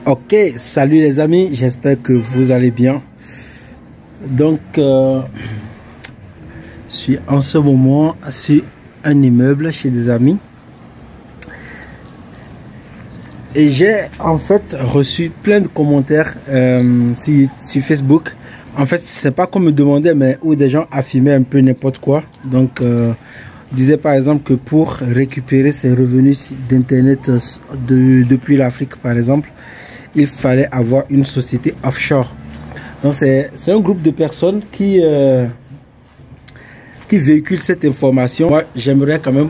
Ok, salut les amis, j'espère que vous allez bien. Donc, je suis en ce moment sur un immeuble chez des amis. Et j'ai en fait reçu plein de commentaires sur Facebook. En fait, c'est pas qu'on me demandait, mais où des gens affirmaient un peu n'importe quoi. Donc, disait par exemple que pour récupérer ses revenus d'internet depuis l'Afrique par exemple, il fallait avoir une société offshore. Donc c'est un groupe de personnes qui véhicule cette information. Moi j'aimerais quand même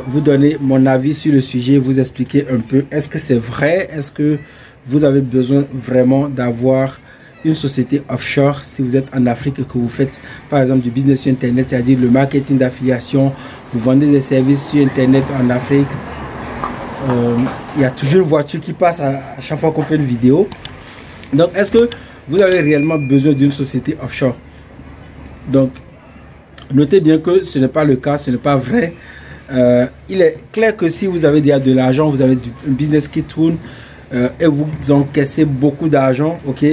vous donner mon avis sur le sujet, vous expliquer un peu est-ce que c'est vrai, est-ce que vous avez besoin vraiment d'avoir une société offshore si vous êtes en Afrique et que vous faites par exemple du business sur internet, c'est-à-dire le marketing d'affiliation, vous vendez des services sur internet en Afrique. Il y a toujours une voiture qui passe à chaque fois qu'on fait une vidéo. Donc est-ce que vous avez réellement besoin d'une société offshore? Donc notez bien que ce n'est pas le cas, ce n'est pas vrai. Il est clair que si vous avez déjà de l'argent, vous avez un business qui tourne et vous encaissez beaucoup d'argent, ok,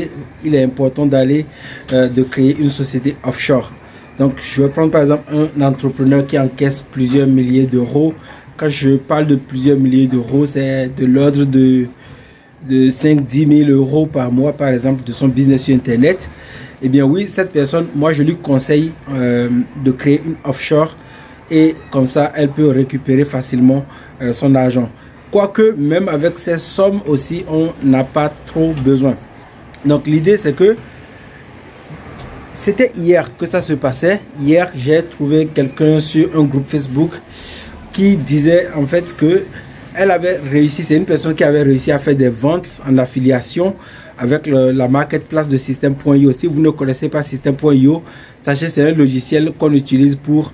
il est important d'aller de créer une société offshore. Donc je vais prendre par exemple un entrepreneur qui encaisse plusieurs milliers d'euros. Quand je parle de plusieurs milliers d'euros, c'est de l'ordre de 5-10 000 euros par mois, par exemple, de son business sur Internet. Eh bien oui, cette personne, moi, je lui conseille de créer une offshore et comme ça, elle peut récupérer facilement son argent. Quoique, même avec ces sommes aussi, on n'a pas trop besoin. Donc, l'idée, c'est que c'était hier que ça se passait. Hier, j'ai trouvé quelqu'un sur un groupe Facebook qui disait en fait que elle avait réussi, c'est une personne qui avait réussi à faire des ventes en affiliation avec la marketplace de System.io. Si vous ne connaissez pas System.io, sachez c'est un logiciel qu'on utilise pour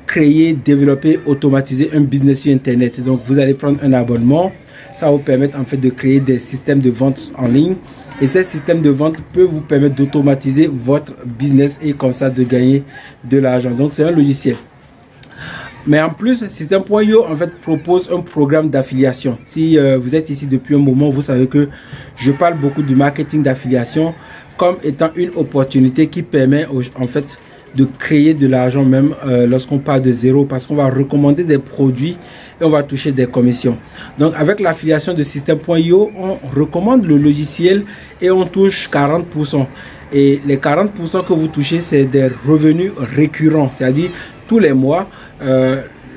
créer, développer, automatiser un business sur internet. Donc vous allez prendre un abonnement, ça va vous permettre en fait de créer des systèmes de vente en ligne et ces systèmes de vente peuvent vous permettre d'automatiser votre business et comme ça de gagner de l'argent. Donc c'est un logiciel. Mais en plus, System.io en fait propose un programme d'affiliation. Si vous êtes ici depuis un moment, vous savez que je parle beaucoup du marketing d'affiliation comme étant une opportunité qui permet en fait de créer de l'argent même lorsqu'on part de zéro, parce qu'on va recommander des produits et on va toucher des commissions. Donc avec l'affiliation de System.io, on recommande le logiciel et on touche 40%. Et les 40% que vous touchez, c'est des revenus récurrents, c'est-à-dire tous les mois,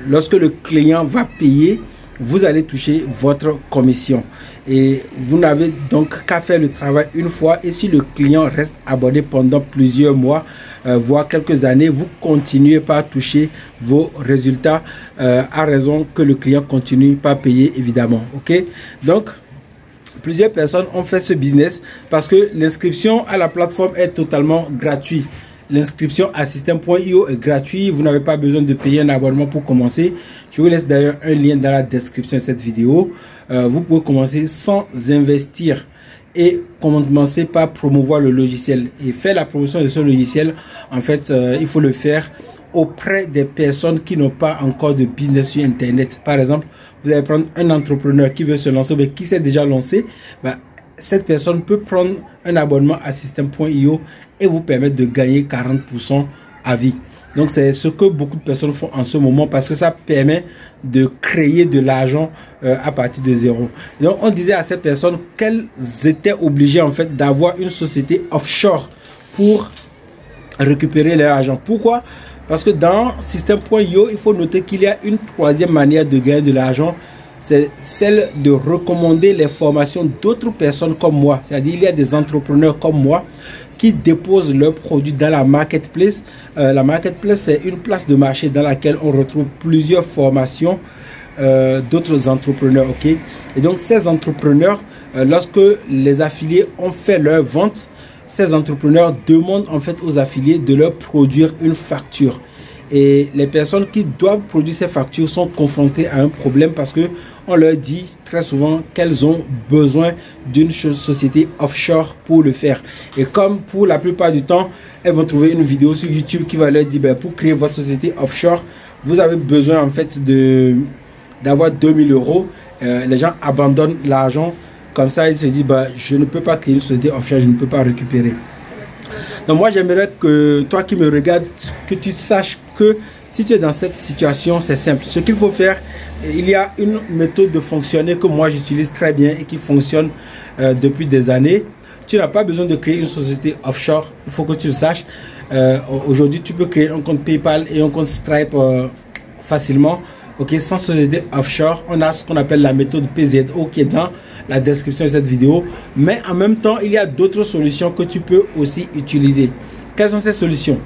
lorsque le client va payer, vous allez toucher votre commission. Et vous n'avez donc qu'à faire le travail une fois. Et si le client reste abonné pendant plusieurs mois, voire quelques années, vous continuez par toucher vos résultats à raison que le client continue par payer évidemment. Ok, donc plusieurs personnes ont fait ce business parce que l'inscription à la plateforme est totalement gratuite. L'inscription à System.io est gratuite. Vous n'avez pas besoin de payer un abonnement pour commencer. Je vous laisse d'ailleurs un lien dans la description de cette vidéo. Vous pouvez commencer sans investir et commencer par promouvoir le logiciel. Et faire la promotion de ce logiciel, en fait, il faut le faire auprès des personnes qui n'ont pas encore de business sur Internet. Par exemple, vous allez prendre un entrepreneur qui veut se lancer, mais qui s'est déjà lancé. Cette personne peut prendre un abonnement à System.io et vous permettre de gagner 40% à vie. Donc c'est ce que beaucoup de personnes font en ce moment parce que ça permet de créer de l'argent à partir de zéro. Donc on disait à cette personne qu'elles étaient obligées en fait d'avoir une société offshore pour récupérer leur argent. Pourquoi? Parce que dans System.io, il faut noter qu'il y a une troisième manière de gagner de l'argent. C'est celle de recommander les formations d'autres personnes comme moi. C'est-à-dire, il y a des entrepreneurs comme moi qui déposent leurs produits dans la marketplace. La marketplace, c'est une place de marché dans laquelle on retrouve plusieurs formations d'autres entrepreneurs. Ok, et donc, ces entrepreneurs, lorsque les affiliés ont fait leur vente, ces entrepreneurs demandent en fait aux affiliés de leur produire une facture. Et les personnes qui doivent produire ces factures sont confrontées à un problème parce que on leur dit très souvent qu'elles ont besoin d'une société offshore pour le faire. Et comme pour la plupart du temps, elles vont trouver une vidéo sur YouTube qui va leur dire pour créer votre société offshore, vous avez besoin en fait d'avoir 2000 euros. Les gens abandonnent l'argent Comme ça, il se dit, bah, je ne peux pas créer une société offshore, je ne peux pas récupérer. Donc moi, j'aimerais que toi qui me regardes, que tu saches que si tu es dans cette situation, c'est simple. Ce qu'il faut faire, il y a une méthode de fonctionner que moi j'utilise très bien et qui fonctionne depuis des années. Tu n'as pas besoin de créer une société offshore, il faut que tu le saches. Aujourd'hui, tu peux créer un compte PayPal et un compte Stripe facilement. Ok, sans société offshore, on a ce qu'on appelle la méthode PZO qui est dans la description de cette vidéo. Mais en même temps, il y a d'autres solutions que tu peux aussi utiliser. Quelles sont ces solutions?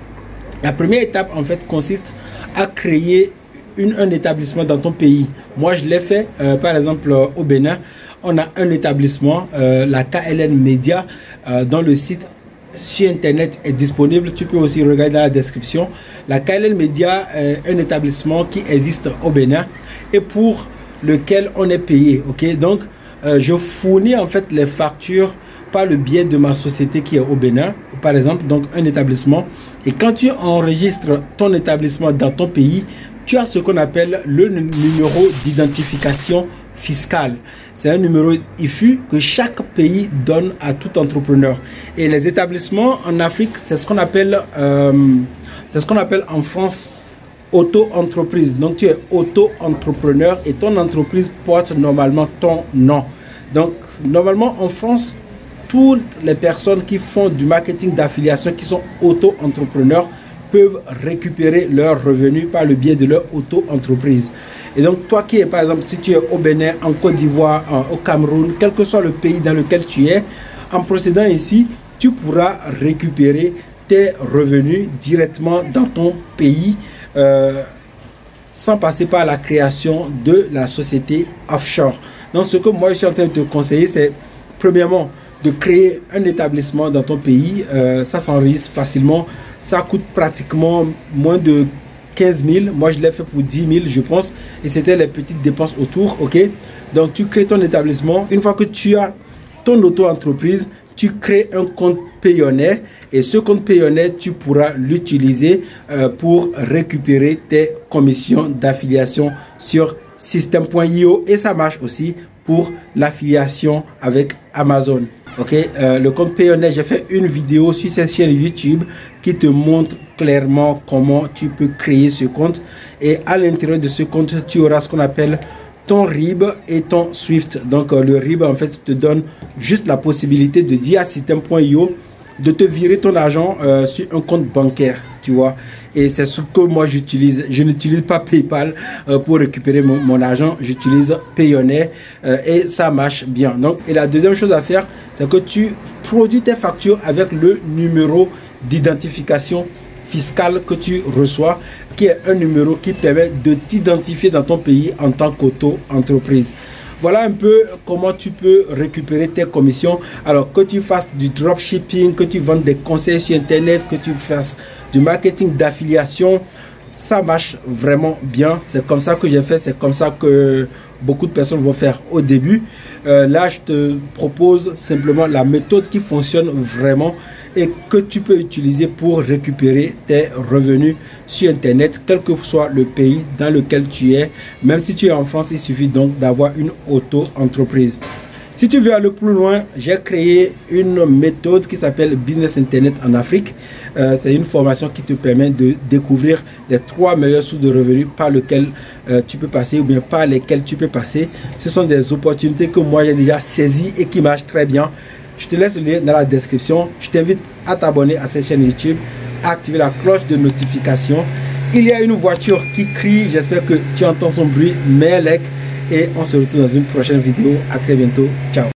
La première étape, en fait, consiste à créer un établissement dans ton pays. Moi, je l'ai fait, par exemple, au Bénin. On a un établissement, la KLN Media, dont le site sur Internet est disponible. Tu peux aussi regarder dans la description. La KLN Media est un établissement qui existe au Bénin et pour lequel on est payé. Ok, donc je fournis en fait les factures par le biais de ma société qui est au Bénin, par exemple, donc un établissement. Et quand tu enregistres ton établissement dans ton pays, tu as ce qu'on appelle le numéro d'identification fiscale. C'est un numéro IFU que chaque pays donne à tout entrepreneur. Et les établissements en Afrique, c'est ce qu'on appelle en France auto-entreprise. Donc tu es auto-entrepreneur et ton entreprise porte normalement ton nom. Donc normalement en France, toutes les personnes qui font du marketing d'affiliation, qui sont auto-entrepreneurs, peuvent récupérer leurs revenus par le biais de leur auto-entreprise. Et donc toi qui es par exemple, si tu es au Bénin, en Côte d'Ivoire, au Cameroun, quel que soit le pays dans lequel tu es, en procédant ici, tu pourras récupérer tes revenus directement dans ton pays sans passer par la création de la société offshore. Donc ce que moi je suis en train de te conseiller, c'est premièrement de créer un établissement dans ton pays. Ça s'enregistre facilement, ça coûte pratiquement moins de 15 000, moi je l'ai fait pour 10 000 je pense, et c'était les petites dépenses autour. Ok, donc tu crées ton établissement. Une fois que tu as ton auto-entreprise, tu crées un compte Payoneer et ce compte Payoneer tu pourras l'utiliser pour récupérer tes commissions d'affiliation sur System.io, et ça marche aussi pour l'affiliation avec Amazon. Ok, le compte Payoneer, j'ai fait une vidéo sur cette chaîne YouTube qui te montre clairement comment tu peux créer ce compte, et à l'intérieur de ce compte tu auras ce qu'on appelle ton RIB et ton SWIFT. Donc le RIB en fait te donne juste la possibilité de dire à System.io de te virer ton argent sur un compte bancaire, tu vois. Et c'est ce que moi j'utilise. Je n'utilise pas PayPal pour récupérer mon argent. J'utilise Payoneer et ça marche bien. Donc, et la deuxième chose à faire, c'est que tu produis tes factures avec le numéro d'identification fiscale que tu reçois, qui est un numéro qui permet de t'identifier dans ton pays en tant qu'auto-entreprise. Voilà un peu comment tu peux récupérer tes commissions. Alors que tu fasses du dropshipping, que tu vendes des conseils sur Internet, que tu fasses du marketing d'affiliation, ça marche vraiment bien. C'est comme ça que j'ai fait, c'est comme ça que beaucoup de personnes vont faire au début. Là, je te propose simplement la méthode qui fonctionne vraiment et que tu peux utiliser pour récupérer tes revenus sur Internet, quel que soit le pays dans lequel tu es. Même si tu es en France, il suffit donc d'avoir une auto-entreprise. Si tu veux aller plus loin, j'ai créé une méthode qui s'appelle Business Internet en Afrique. C'est une formation qui te permet de découvrir les 3 meilleures sources de revenus par lesquelles tu peux passer ou bien par lesquelles tu peux passer. Ce sont des opportunités que moi j'ai déjà saisies et qui marchent très bien. Je te laisse le lien dans la description. Je t'invite à t'abonner à cette chaîne YouTube, à activer la cloche de notification. Il y a une voiture qui crie. J'espère que tu entends son bruit. Mets un like et on se retrouve dans une prochaine vidéo. À très bientôt. Ciao.